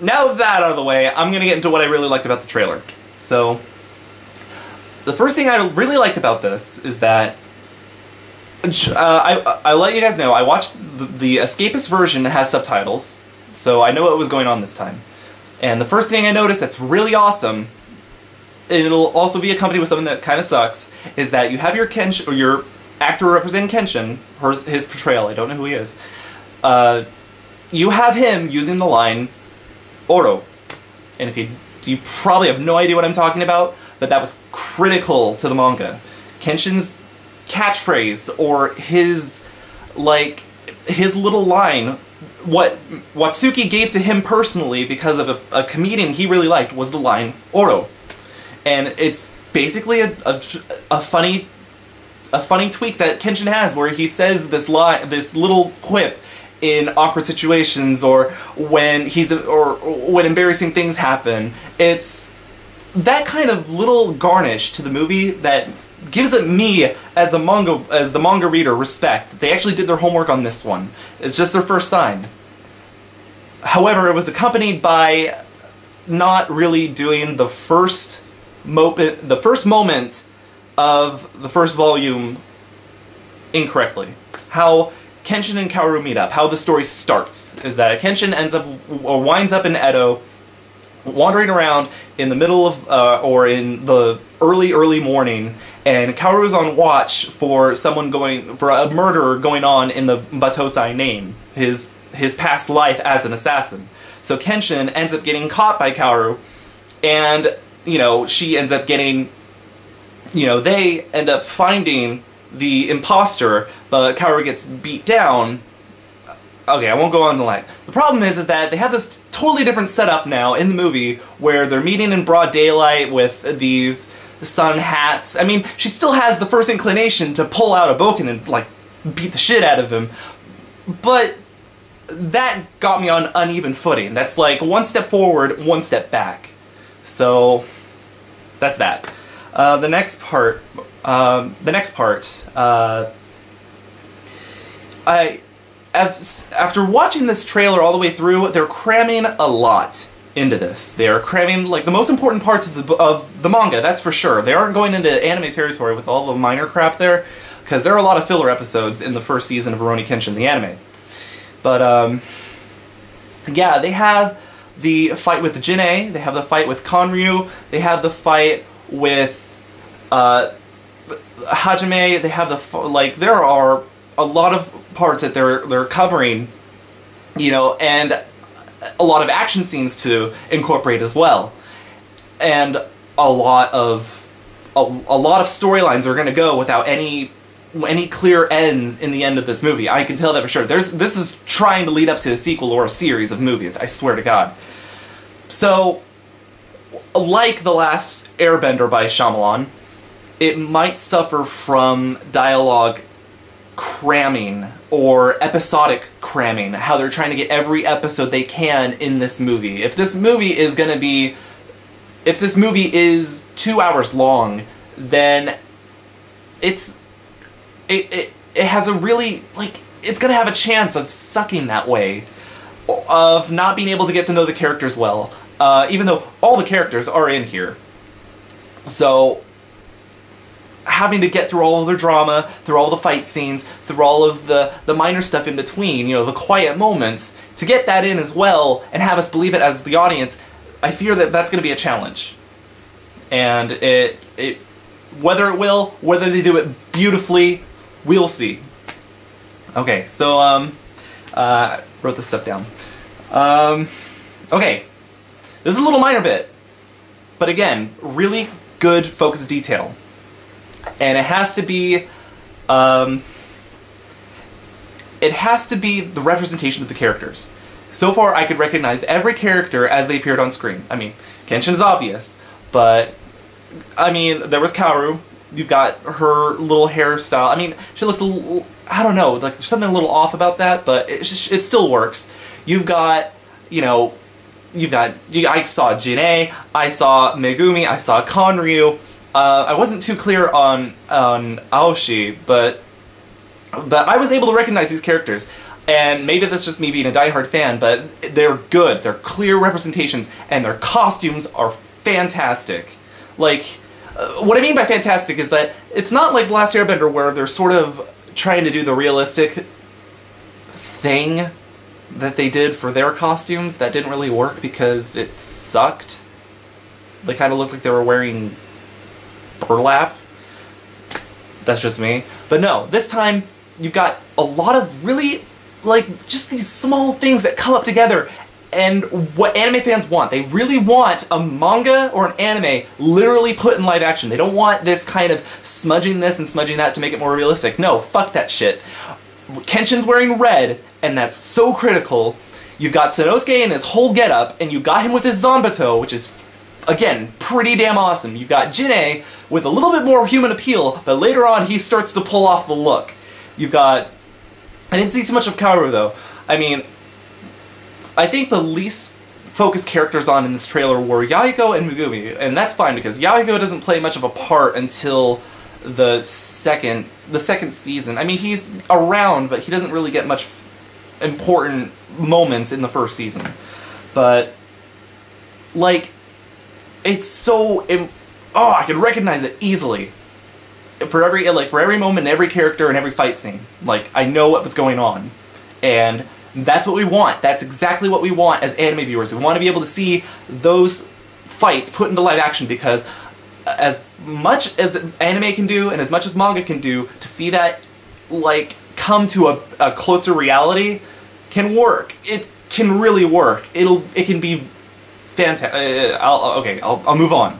now that out of the way, I'm gonna get into what I really liked about the trailer. So, the first thing I really liked about this is that I let you guys know, I watched the Escapist version that has subtitles, so I know what was going on this time. And the first thing I noticed that's really awesome, and it'll also be accompanied with something that kind of sucks, is that you have your Kenshin, or your actor representing Kenshin, his portrayal, I don't know who he is, you have him using the line, Oro. And if you probably have no idea what I'm talking about, but that was critical to the manga. Kenshin's catchphrase, or his little line, what Watsuki gave to him personally because of a comedian he really liked, was the line, Oro. And it's basically a funny tweak that Kenshin has, where he says this line, this little quip in awkward situations, or when when embarrassing things happen. It's that kind of little garnish to the movie that gives it me as the manga reader respect. They actually did their homework on this one. It's just their first sign. However, it was accompanied by not really doing the first moment of the first volume incorrectly. How Kenshin and Kaoru meet up, how the story starts, is that Kenshin winds up in Edo, wandering around in the middle of, or in the early morning, and Kaoru's on watch for a murder going on in the Batosai name, his past life as an assassin. So Kenshin ends up getting caught by Kaoru, and, she ends up getting, they end up finding the imposter, but Kaoru gets beat down. Okay, I won't go on the line. The problem is that they have this totally different setup now in the movie, where they're meeting in broad daylight with these sun hats. I mean, she still has the first inclination to pull out a bokken and, beat the shit out of him, but that got me on uneven footing. That's like one step forward, one step back. So, that's that. The next part, after watching this trailer all the way through, they're cramming a lot into this. They are cramming, the most important parts of the manga, that's for sure. They aren't going into anime territory with all the minor crap there, because there are a lot of filler episodes in the first season of Rurouni Kenshin, the anime. But, yeah, they have the fight with Jin'ei, they have the fight with Konryu, they have the fight with Hajime, they have there are a lot of parts that they're covering, and a lot of action scenes to incorporate as well. And a lot of storylines are going to go without any clear ends in the end of this movie. I can tell that for sure. This is trying to lead up to a sequel or a series of movies, I swear to God. So, like The Last Airbender by Shyamalan, it might suffer from dialogue cramming, or episodic cramming, how they're trying to get every episode they can in this movie. If this movie is 2 hours long, then it has a really, it's gonna have a chance of sucking that way, of not being able to get to know the characters well, even though all the characters are in here. So, having to get through all of their drama, through all the fight scenes, through all of the minor stuff in between, the quiet moments, to get that in as well, and have us believe it as the audience, I fear that that's going to be a challenge. And whether they do it beautifully, we'll see. Okay, so, wrote this stuff down. Okay, this is a little minor bit, but again, really good focused detail. And it has to be the representation of the characters. So far, I could recognize every character as they appeared on screen. I mean, Kenshin's obvious, but, I mean, there was Kaoru. You've got her little hairstyle. I mean, she looks a little, I don't know, there's something a little off about that, but it still works. You've got, I saw Jin'ei, I saw Megumi, I saw Konryu. I wasn't too clear on Aoshi, but I was able to recognize these characters. And maybe that's just me being a diehard fan, but they're good. They're clear representations, and their costumes are fantastic. Like, what I mean by fantastic is that it's not like The Last Airbender where they're sort of trying to do the realistic thing that they did for their costumes that didn't really work because it sucked. They kind of looked like they were wearing burlap. That's just me. But no, this time you've got a lot of really, like, just these small things that come up together. And what anime fans want, they really want a manga or an anime literally put in live action. They don't want this kind of smudging this and smudging that to make it more realistic. No, fuck that shit. Kenshin's wearing red, and that's so critical. You've got Sanosuke in his whole getup, and you got him with his Zanbato, which is, again, pretty damn awesome. You've got Jinne with a little bit more human appeal, but later on he starts to pull off the look. You've got... I didn't see too much of Kaoru, though. I mean, I think the least focused characters on in this trailer were Yahiko and Megumi, and that's fine because Yahiko doesn't play much of a part until the second season. I mean, he's around, but he doesn't really get much important moments in the first season. But, like, it's so... oh, I can recognize it easily. For every moment, every character, and every fight scene. Like, I know what's going on. And that's what we want. That's exactly what we want as anime viewers. We want to be able to see those fights put into live action because as much as anime can do and as much as manga can do, to see that, like, come to a closer reality can work. It can really work. It can be fantastic. I'll move on.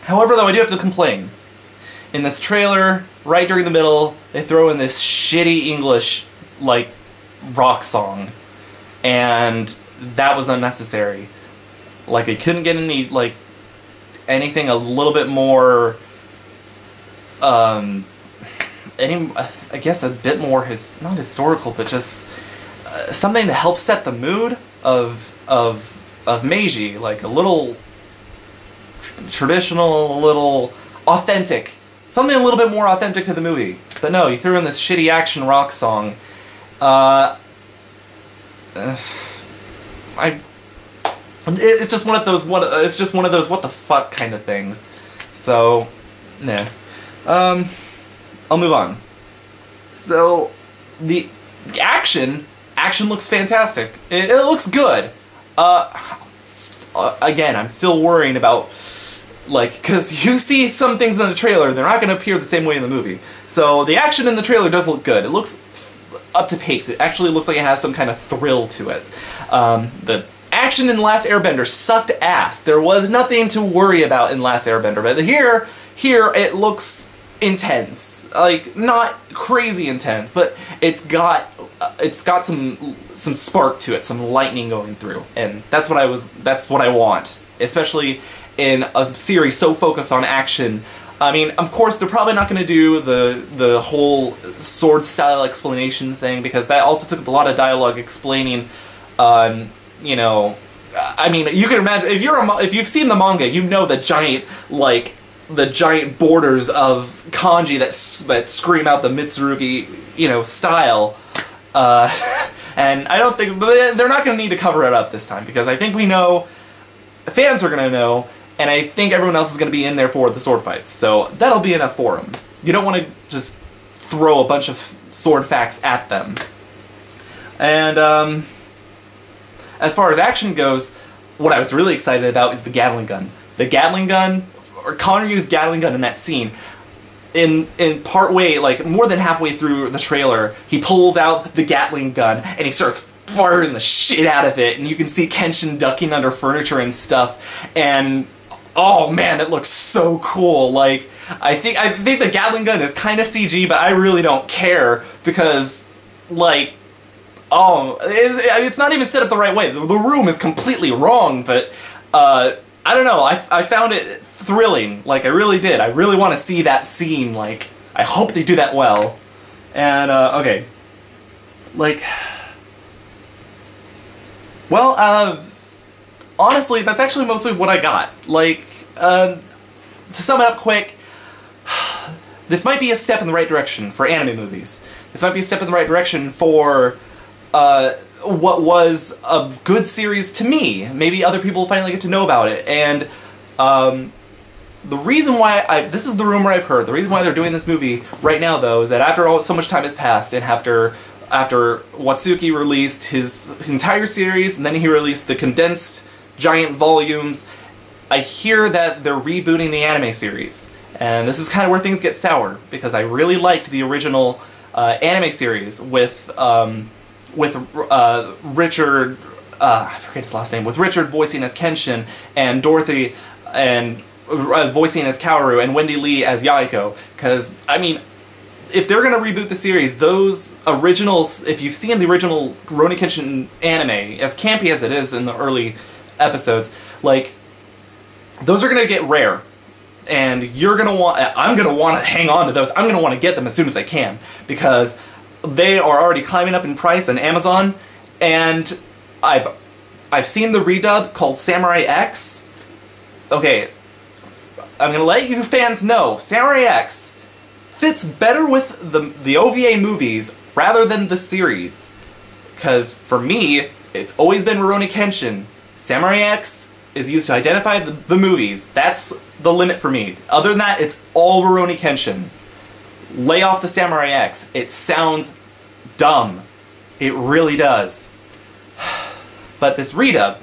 However, though, I do have to complain. In this trailer, right during the middle, they throw in this shitty English, like, rock song. And that was unnecessary. Like, they couldn't get any, like, anything a little bit more, I guess a bit more, not historical, but just something to help set the mood of Meiji. Like, a little traditional, a little authentic. Something a little bit more authentic to the movie. But no, you threw in this shitty action rock song. It's just one of those what the fuck kind of things. So, nah. I'll move on. So, the action looks fantastic. It looks good. Again, I'm still worrying about, like, because you see some things in the trailer, they're not going to appear the same way in the movie. So the action in the trailer does look good. It looks up to pace. It actually looks like it has some kind of thrill to it. The action in The Last Airbender sucked ass. There was nothing to worry about in Last Airbender, but here it looks intense. Like, not crazy intense, but it's got some spark to it, some lightning going through, and that's what I want, especially in a series so focused on action. I mean, of course, they're probably not going to do the whole sword style explanation thing because that also took up a lot of dialogue explaining, you know, I mean, you can imagine if you've seen the manga, you know the giant borders of kanji that scream out the Mitsurugi, you know, style. And I don't think they're not going to need to cover it up this time because I think we know, fans are going to know, and I think everyone else is going to be in there for the sword fights. So that'll be enough for them. You don't want to just throw a bunch of sword facts at them. And as far as action goes, what I was really excited about is the Gatling gun. The Gatling gun, or Connor used Gatling gun in that scene. In part way, like more than halfway through the trailer, he pulls out the Gatling gun and he starts firing the shit out of it, and you can see Kenshin ducking under furniture and stuff, and oh man, it looks so cool. Like, I think the Gatling gun is kind of CG, but I really don't care because, like, oh, it's not even set up the right way. The room is completely wrong, but I don't know. I found it thrilling. Like, I really did. I really want to see that scene. Like, I hope they do that well. And okay, like, well, honestly, that's actually mostly what I got. Like, to sum it up quick, this might be a step in the right direction for anime movies. This might be a step in the right direction for what was a good series to me. Maybe other people finally get to know about it. And the reason why this is the rumor I've heard, the reason why they're doing this movie right now, though, is that after so much time has passed, and after Watsuki released his entire series, and then he released the condensed giant volumes, I hear that they're rebooting the anime series. And this is kind of where things get sour, because I really liked the original anime series with Richard, I forget his last name, with Richard voicing as Kenshin, and Dorothy and voicing as Kaoru, and Wendy Lee as Yaiko. Because, I mean, if they're going to reboot the series, those originals, if you've seen the original Rurouni Kenshin anime, as campy as it is in the early episodes, like, those are going to get rare. And you're going to want, I'm going to want to hang on to those. I'm going to want to get them as soon as I can, because they are already climbing up in price on Amazon, and I've seen the redub called Samurai X. Okay, I'm going to let you fans know, Samurai X fits better with the OVA movies rather than the series. Because for me, it's always been Rurouni Kenshin. Samurai X is used to identify the movies. That's the limit for me. Other than that, it's all Rurouni Kenshin. Lay off the Samurai X. It sounds dumb. It really does. But this redub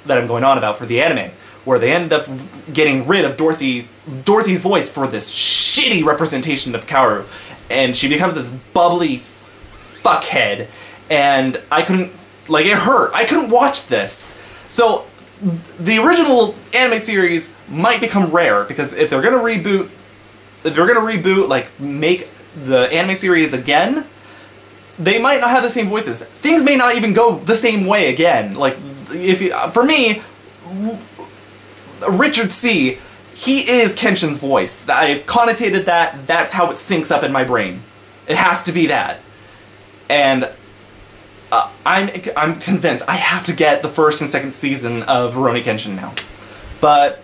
that I'm going on about for the anime, where they end up getting rid of Dorothy's voice for this shitty representation of Kaoru, and she becomes this bubbly fuckhead, and I couldn't, like, it hurt. I couldn't watch this. So the original anime series might become rare, because if they're gonna reboot, like, make the anime series again, they might not have the same voices. Things may not even go the same way again. Like, for me, Richard C., he is Kenshin's voice. I've connotated that. That's how it syncs up in my brain. It has to be that. And I'm convinced I have to get the first and second season of Rurouni Kenshin now. But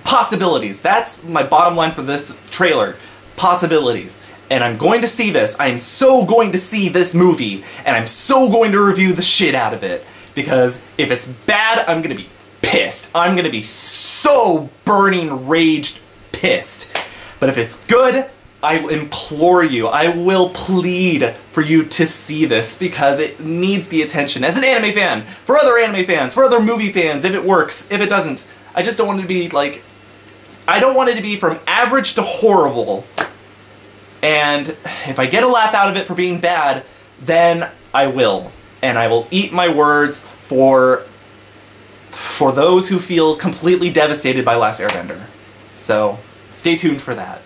possibilities. That's my bottom line for this trailer. Possibilities. And I'm going to see this. I am so going to see this movie, and I'm so going to review the shit out of it. Because if it's bad, I'm gonna be pissed. I'm gonna be so burning, raged pissed. But if it's good, I implore you, I will plead for you to see this, because it needs the attention. As an anime fan, for other anime fans, for other movie fans, if it works, if it doesn't, I just don't want it to be like, I don't want it to be from average to horrible. And if I get a laugh out of it for being bad, then I will. And I will eat my words for those who feel completely devastated by Last Airbender. So, stay tuned for that.